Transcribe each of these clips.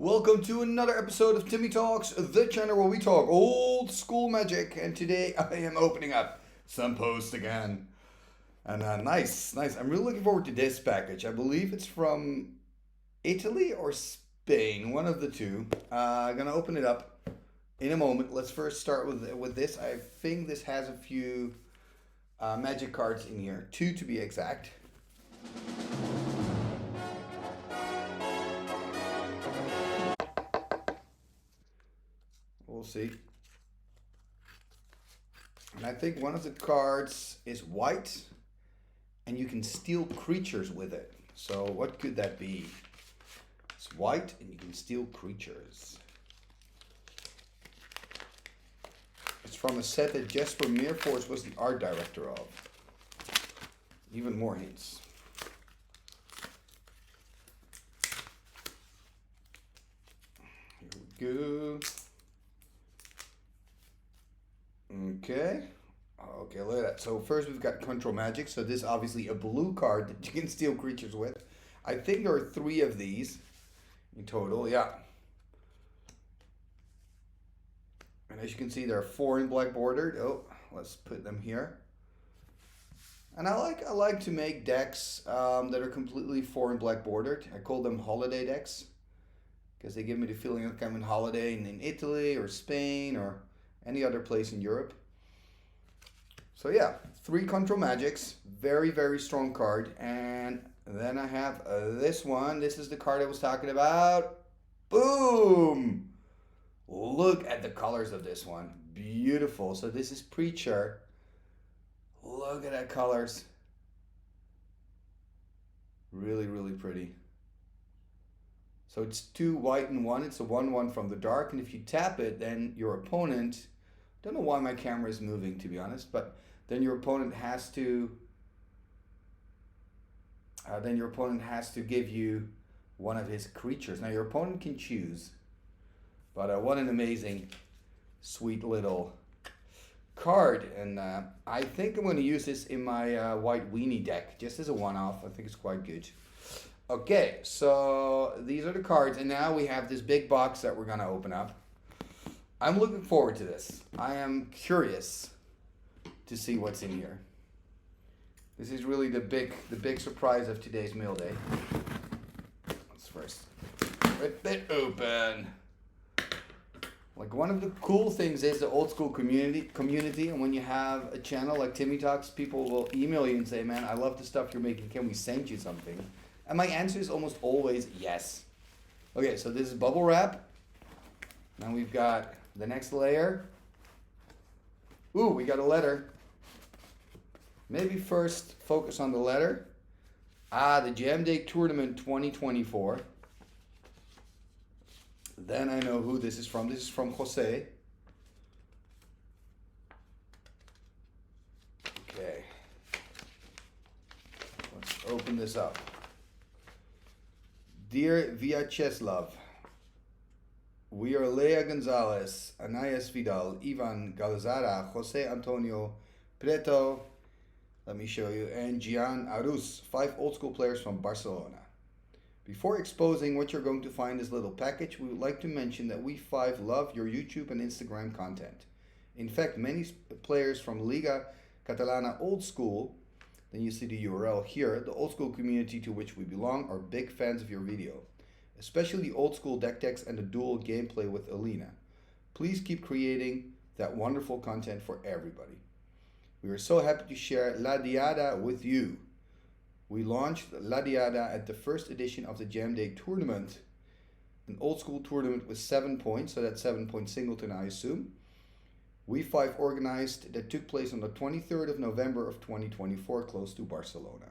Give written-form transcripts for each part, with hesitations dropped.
Welcome to another episode of Timmy Talks, the channel where we talk old school magic. And today I am opening up some posts again. And nice. I'm really looking forward to this package. I believe it's from Italy or Spain, one of the two. I'm gonna open it up in a moment. Let's first start with this. I think this has a few magic cards in here, 2 to be exact. We'll see. And I think one of the cards is white, and you can steal creatures with it. So what could that be? It's white, and you can steal creatures. It's from a set that Jesper Meerforce was the art director of. Even more hints. Here we go. Okay, look at that. So first we've got Control Magic. So this is obviously a blue card that you can steal creatures with. I think there are 3 of these in total, yeah. And as you can see, there are 4 in black bordered. Oh, let's put them here. And I like to make decks that are completely 4 in black bordered. I call them holiday decks because they give me the feeling like I'm in holiday in Italy or Spain or any other place in Europe. So yeah, 3 Control Magics, very strong card. And then I have this one. This is the card I was talking about. Boom! Look at the colors of this one, beautiful. So this is Preacher. Look at that colors, really pretty. So it's 2 white and 1. It's a 1/1 from the dark, and if you tap it, then your opponent, don't know why my camera is moving to be honest, but then your opponent has to give you one of his creatures. Now your opponent can choose, but what an amazing, sweet little card. And I think I'm going to use this in my white weenie deck, just as a one-off. I think it's quite good. Okay, so these are the cards, and now we have this big box that we're gonna open up. I'm looking forward to this. I am curious to see what's in here. This is really the big surprise of today's mail day. Let's first rip it open. Like, one of the cool things is the old school community, and when you have a channel like Timmy Talks, people will email you and say, man, I love the stuff you're making, can we send you something? And my answer is almost always yes. Okay, so this is bubble wrap. Now we've got the next layer. Ooh, we got a letter. Maybe first focus on the letter. The Jam Day Tournament 2024. Then I know who this is from. This is from Jose. Okay. Let's open this up. Dear Vyacheslav, we are Laia Gonzalez, Anaïs Vidal, Ivan Galazara, Jose Antonio Preto, let me show you, and Gian Arus, 5 old school players from Barcelona. Before exposing what you're going to find in this little package, we would like to mention that we 5 love your YouTube and Instagram content. In fact, many players from Liga, Catalana old school, then you see the URL here, the old school community to which we belong, are big fans of your video, especially the old school deck decks and the dual gameplay with Alina. Please keep creating that wonderful content for everybody. We are so happy to share La Diada with you. We launched La Diada at the first edition of the Jam Day Tournament, an old school tournament with 7 points, so that's 7 point singleton I assume. We 5 organized that took place on the 23rd of November of 2024, close to Barcelona.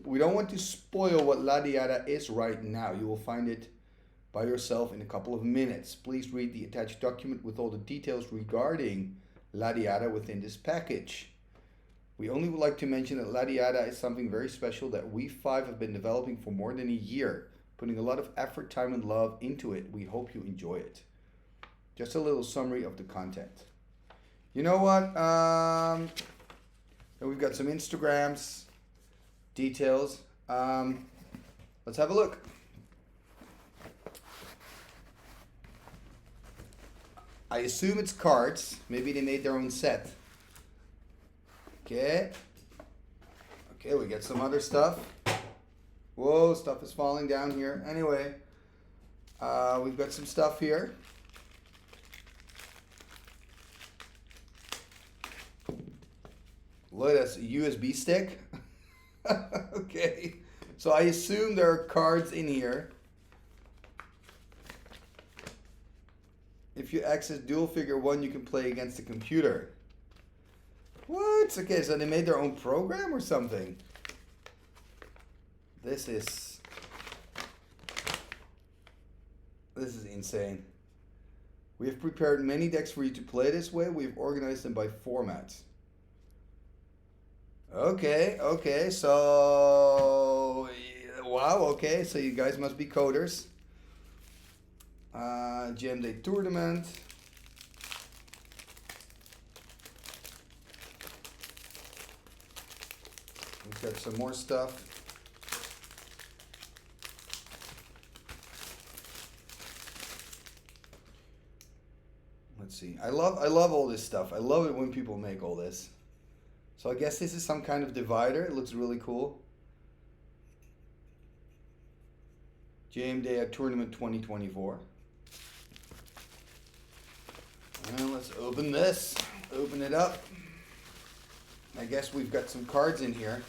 We don't want to spoil what La Diada is right now. You will find it by yourself in a couple of minutes. Please read the attached document with all the details regarding La Diada within this package. We only would like to mention that La Diada is something very special that we 5 have been developing for more than a year, putting a lot of effort, time, and love into it. We hope you enjoy it. Just a little summary of the content. You know what? We've got some Instagrams, details. Let's have a look. I assume it's cards. Maybe they made their own set. Okay. Okay, we get some other stuff. Whoa, stuff is falling down here. Anyway, we've got some stuff here. Look at this, a USB stick. Okay, so I assume there are cards in here. If you access dual figure 1, you can play against the computer. What? Okay, so they made their own program or something. This is insane. We have prepared many decks for you to play this way. We've organized them by formats. Okay, so wow, okay, so you guys must be coders. Jam Day Tournament. We've got some more stuff. Let's see. I love all this stuff. I love it when people make all this. So I guess this is some kind of divider. It looks really cool. JM Day at Tournament 2024. And let's open this. Open it up. I guess we've got some cards in here.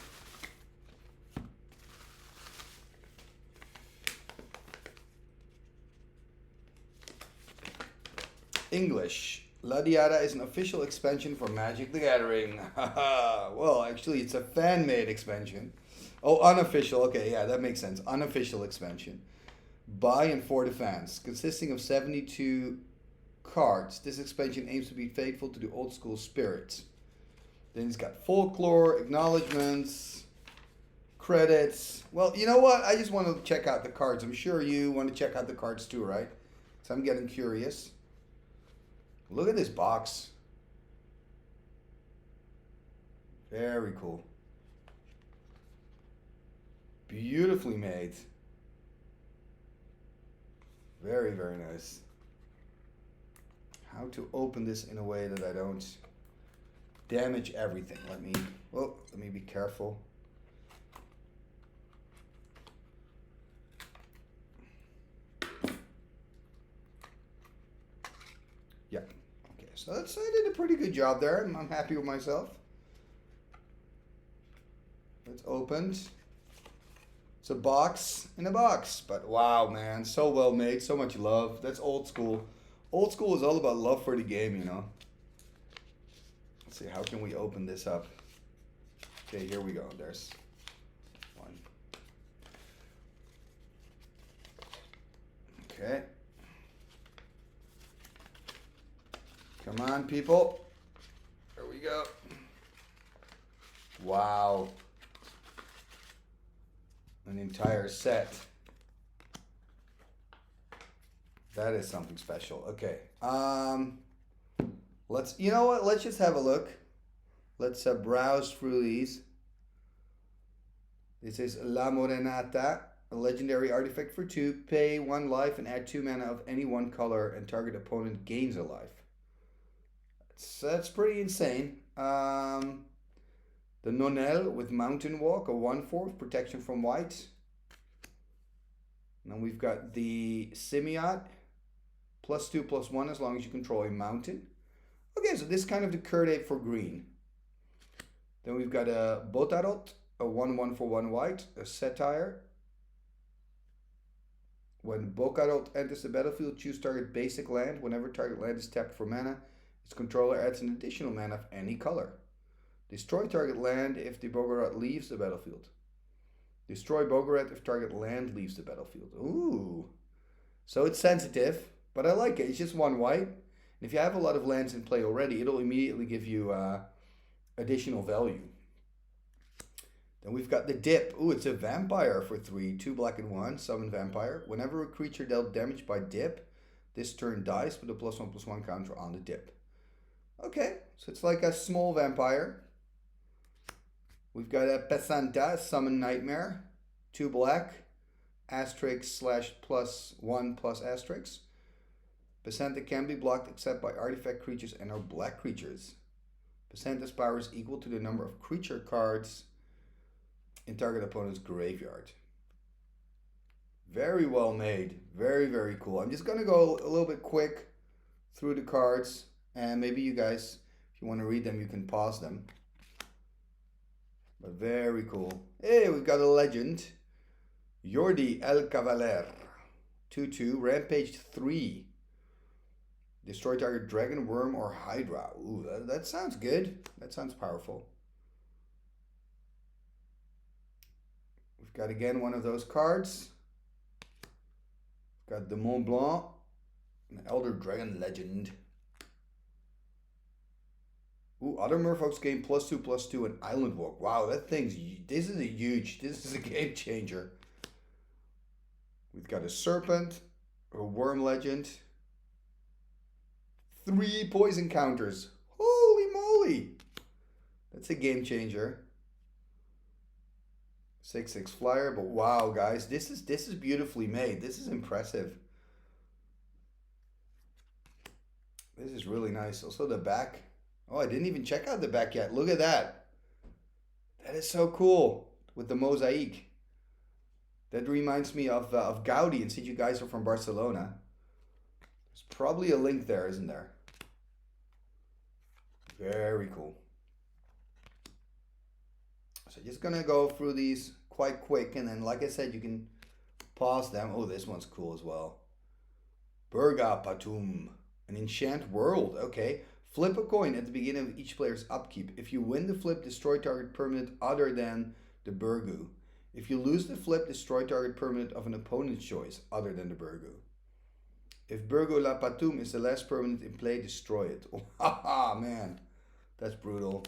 English. La Diada is an official expansion for Magic the Gathering. Well, actually, it's a fan-made expansion. Oh, unofficial. Okay, yeah, that makes sense. Unofficial expansion. By and for the fans. Consisting of 72 cards. This expansion aims to be faithful to the old school spirit. Then it's got folklore, acknowledgements, credits. Well, you know what? I just want to check out the cards. I'm sure you want to check out the cards too, right? So I'm getting curious. Look at this box. Very cool. Beautifully made. Very, very nice. How to open this in a way that I don't damage everything. Let me be careful. Yeah. Okay, so I did a pretty good job there. I'm happy with myself. It's opened. It's a box in a box. But wow, man, so well made, so much love. That's old school. Old school is all about love for the game, you know. Let's see, how can we open this up? Okay, here we go. There's one. Okay. Come on, people. There we go. Wow. An entire set. That is something special. Okay. You know what? Let's just have a look. Let's browse through these. This is La Morenata, a legendary artifact for 2. Pay 1 life and add 2 mana of any one color, and target opponent gains a life. That's pretty insane. The Nonel with Mountain Walk, a 1/4 protection from white. And then we've got the Simiot, +2/+1 as long as you control a mountain. Okay, so this is kind of the Kurde for green. Then we've got a Botarot, a 1/1 for 1 white, a Satire. When Bokarot enters the battlefield, choose target basic land. Whenever target land is tapped for mana, its controller adds an additional mana of any color. Destroy target land if the Bogarot leaves the battlefield. Destroy Bogarot if target land leaves the battlefield. Ooh. So it's sensitive, but I like it. It's just 1 white. And if you have a lot of lands in play already, it'll immediately give you additional value. Then we've got the Dip. Ooh, it's a vampire for 3. 2 black and 1. Summon vampire. Whenever a creature dealt damage by Dip, this turn dies with a +1/+1 counter on the Dip. Okay, so it's like a small vampire. We've got a Pesanta, Summon Nightmare. 2 black. Asterisk /+1 +asterisk. Percent that can be blocked except by artifact creatures and or black creatures. Percentage power is equal to the number of creature cards in target opponent's graveyard. Very well made. Very, very cool. I'm just going to go a little bit quick through the cards. And maybe you guys, if you want to read them, you can pause them. But very cool. Hey, we've got a legend. Jordi El Cavaler. 2/2. Rampage 3. Destroy target dragon, worm, or hydra. Ooh, that sounds good. That sounds powerful. We've got again one of those cards. We've got the Mont Blanc, an Elder Dragon Legend. Ooh, other Merfolk's gain +2/+2 and Island Walk. Wow, that thing's, this is a game changer. We've got a Serpent, a Worm Legend. 3 poison counters. Holy moly. That's a game changer. 6/6 flyer, but wow, guys, this is beautifully made. This is impressive. This is really nice. Also the back. Oh, I didn't even check out the back yet. Look at that. That is so cool with the mosaic. That reminds me of Gaudi, and since you guys are from Barcelona, there's probably a link there, isn't there? Very cool. So just gonna go through these quite quick, and then like I said, you can pause them. Oh, this one's cool as well. Burga Patum, an enchant world. Okay. Flip a coin at the beginning of each player's upkeep. If you win the flip, destroy target permanent other than the Burgu. If you lose the flip, destroy target permanent of an opponent's choice other than the Burgu. If Burgu La Patum is the last permanent in play, destroy it. Oh, haha, man. That's brutal.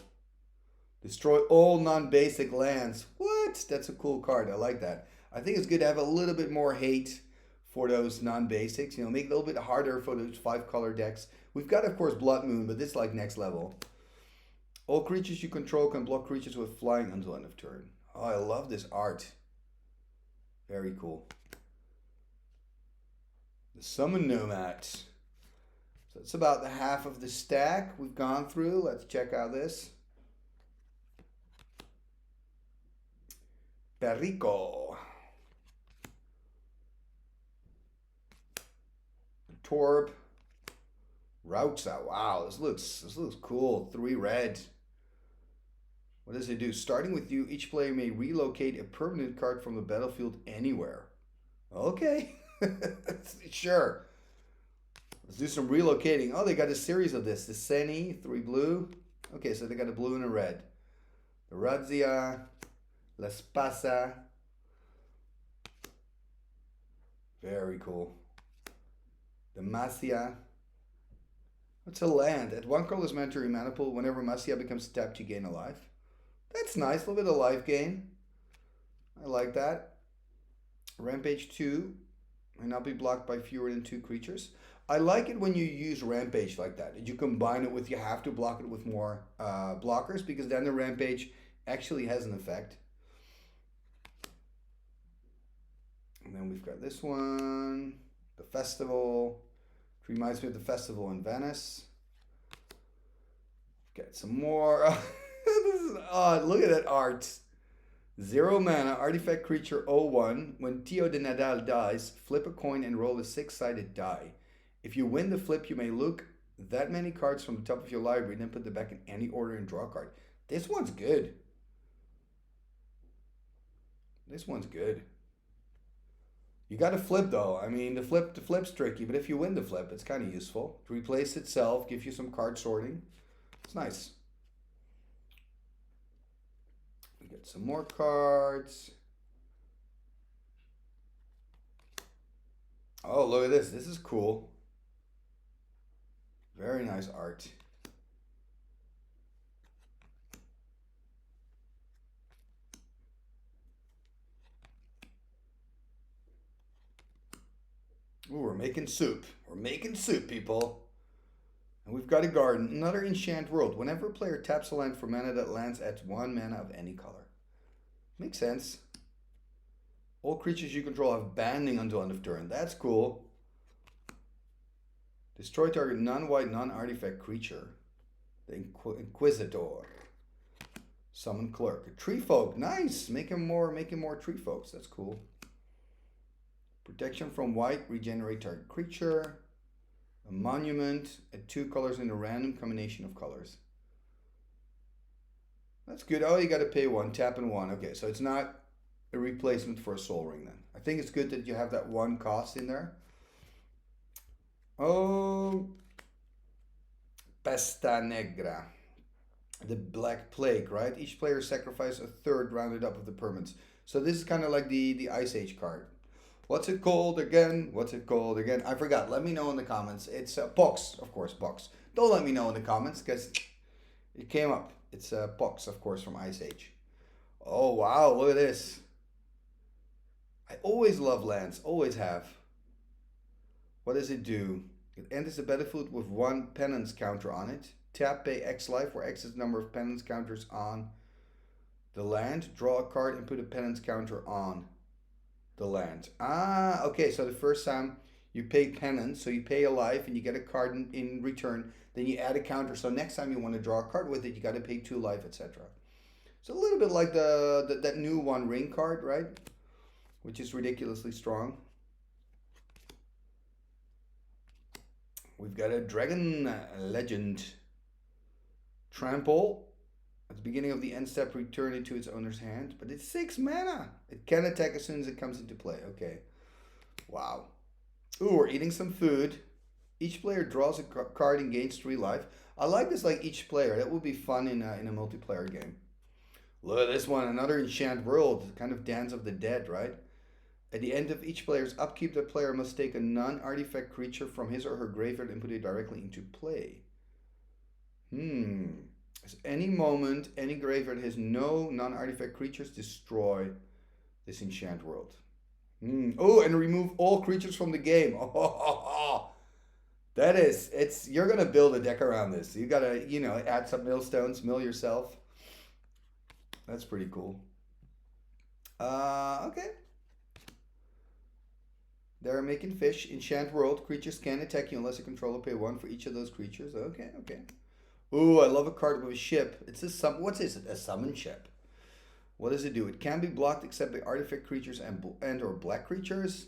Destroy all non-basic lands. What? That's a cool card. I like that. I think it's good to have a little bit more hate for those non-basics. You know, make it a little bit harder for those 5-color decks. We've got, of course, Blood Moon, but this is like next level. All creatures you control can block creatures with flying until end of turn. Oh, I love this art. Very cool. The Summon Nomad. So it's about the half of the stack we've gone through. Let's check out this. Perico. Torb. Rautza. Wow, this looks cool. 3 red. What does it do? Starting with you, each player may relocate a permanent card from the battlefield anywhere. Okay. Sure. Let's do some relocating. Oh, they got a series of this. The Seni, 3 blue. Okay, so they got a blue and a red. The Razzia, La Spasa. Very cool. The Masia. It's a land. At 1 colorless mana to your mana pool, whenever Masia becomes tapped, you gain a life. That's nice. A little bit of life gain. I like that. Rampage 2 may not be blocked by fewer than 2 creatures. I like it when you use Rampage like that. You combine it with, you have to block it with more blockers, because then the Rampage actually has an effect. And then we've got this one. The Festival. It reminds me of the Festival in Venice. Get some more. This is odd. Look at that art. 0 mana, artifact creature 01. When Tio de Nadal dies, flip a coin and roll a 6-sided die. If you win the flip, you may look that many cards from the top of your library and then put them back in any order and draw a card. This one's good. This one's good. You got to flip though. I mean, the flip's tricky, but if you win the flip, it's kind of useful. To replace itself, give you some card sorting. It's nice. We get some more cards. Oh, look at this. This is cool. Very nice art. Ooh, we're making soup. We're making soup, people. And we've got a garden. Another enchant world. Whenever a player taps a land for mana, that lands adds 1 mana of any color. Makes sense. All creatures you control have banding until end of turn. That's cool. Destroy target non-white, non-artifact creature. The Inquisitor. Summon Clerk. A Tree Folk. Nice. Making more Tree Folks. That's cool. Protection from white. Regenerate target creature. A Monument. At 2 colors in a random combination of colors. That's good. Oh, you got to pay 1. Tap and 1. Okay, so it's not a replacement for a Soul Ring then. I think it's good that you have that 1 cost in there. Oh, Pesta Negra. The Black Plague, right? Each player sacrifices a third rounded up of the permanents. So this is kind of like the Ice Age card. What's it called again? What's it called again? I forgot. Let me know in the comments. It's Pox, of course, Pox. Don't let me know in the comments because it came up. It's Pox, of course, from Ice Age. Oh, wow. Look at this. I always love lands. Always have. What does it do? It enters the battlefield with 1 penance counter on it. Tap, pay X life, where X is the number of penance counters on the land. Draw a card and put a penance counter on the land. Ah, okay. So the first time you pay penance, so you pay a life and you get a card in return. Then you add a counter. So next time you want to draw a card with it, you got to pay 2 life, etc. So a little bit like that new 1 ring card, right? Which is ridiculously strong. We've got a Dragon Legend. Trample. At the beginning of the end step, return it to its owner's hand. But it's 6 mana. It can attack as soon as it comes into play. Okay. Wow. Ooh, we're eating some food. Each player draws a card and gains 3 life. I like this, like each player. That would be fun in a multiplayer game. Look at this one. Another Enchant World. Kind of Dance of the Dead, right? At the end of each player's upkeep, the player must take a non-artifact creature from his or her graveyard and put it directly into play. At any moment, any graveyard has no non-artifact creatures, destroy this Enchant World. Oh, and remove all creatures from the game. Oh, that is, you're going to build a deck around this. You got to, add some millstones, mill yourself. That's pretty cool. Okay. They're making fish. Enchant World. Creatures can attack you unless a controller pay 1 for each of those creatures. Okay. Ooh, I love a card with a ship. It's a what is it? A summon ship. What does it do? It can be blocked except by artifact creatures and or black creatures.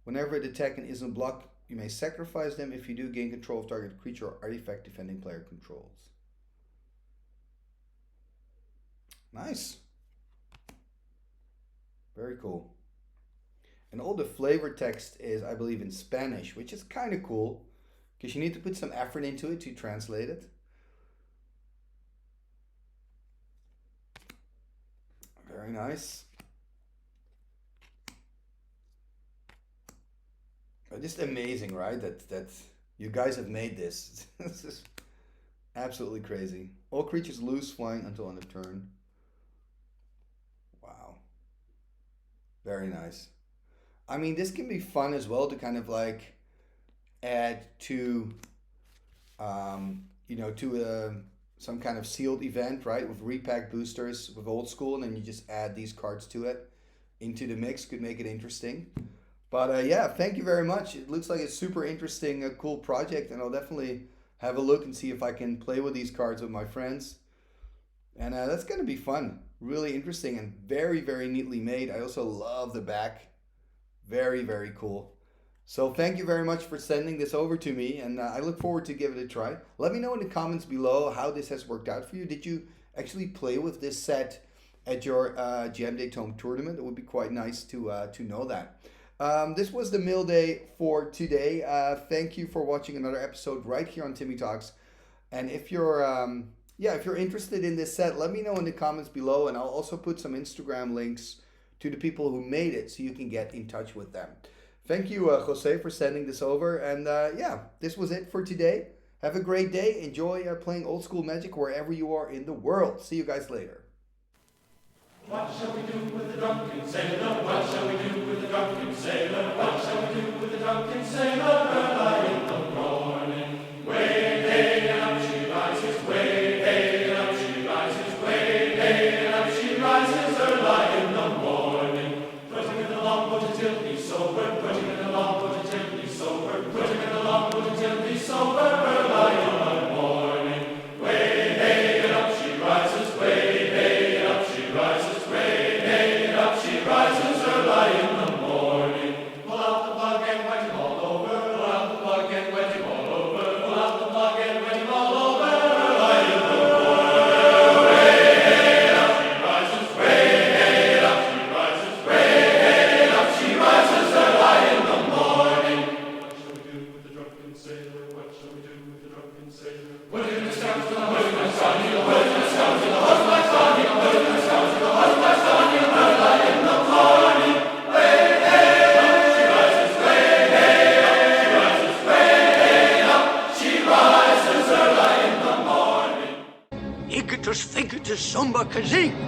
Whenever it attacks and isn't blocked, you may sacrifice them. If you do, gain control of target creature or artifact defending player controls. Nice. Very cool. And all the flavor text is, I believe, in Spanish, which is kind of cool because you need to put some effort into it to translate it. Very nice. Just amazing, right? That you guys have made this. This is absolutely crazy. All creatures lose flying until end of turn. Wow. Very nice. I mean, this can be fun as well to kind of like add to, some kind of sealed event, right? With repack boosters with old school, and then you just add these cards to it into the mix. Could make it interesting. But yeah, thank you very much. It looks like a super interesting, cool project, and I'll definitely have a look and see if I can play with these cards with my friends. And that's going to be fun. Really interesting and very, very neatly made. I also love the back. Very, very cool. So thank you very much for sending this over to me, and I look forward to give it a try. Let me know in the comments below how this has worked out for you. Did you actually play with this set at your Jam Day Tome tournament? It would be quite nice to know that. This was the mail day for today. Thank you for watching another episode right here on Timmy Talks. And if you're if you're interested in this set, let me know in the comments below, and I'll also put some Instagram links to the people who made it so you can get in touch with them. Thank you, Jose, for sending this over. And this was it for today. Have a great day. Enjoy playing old school Magic wherever you are in the world. See you guys later. What shall we do with the drunken sailor? What shall we do with the drunken sailor? What shall we do with the drunken sailor? Early in the morning. Way, hey, and up she rises. Way, hey, and up she rises. Way, hey, and up she rises. Early in the morning. Putting in the longboat until he's sober. Putting in the longboat until he's sober. Putting in the longboat until Rumba Kajik.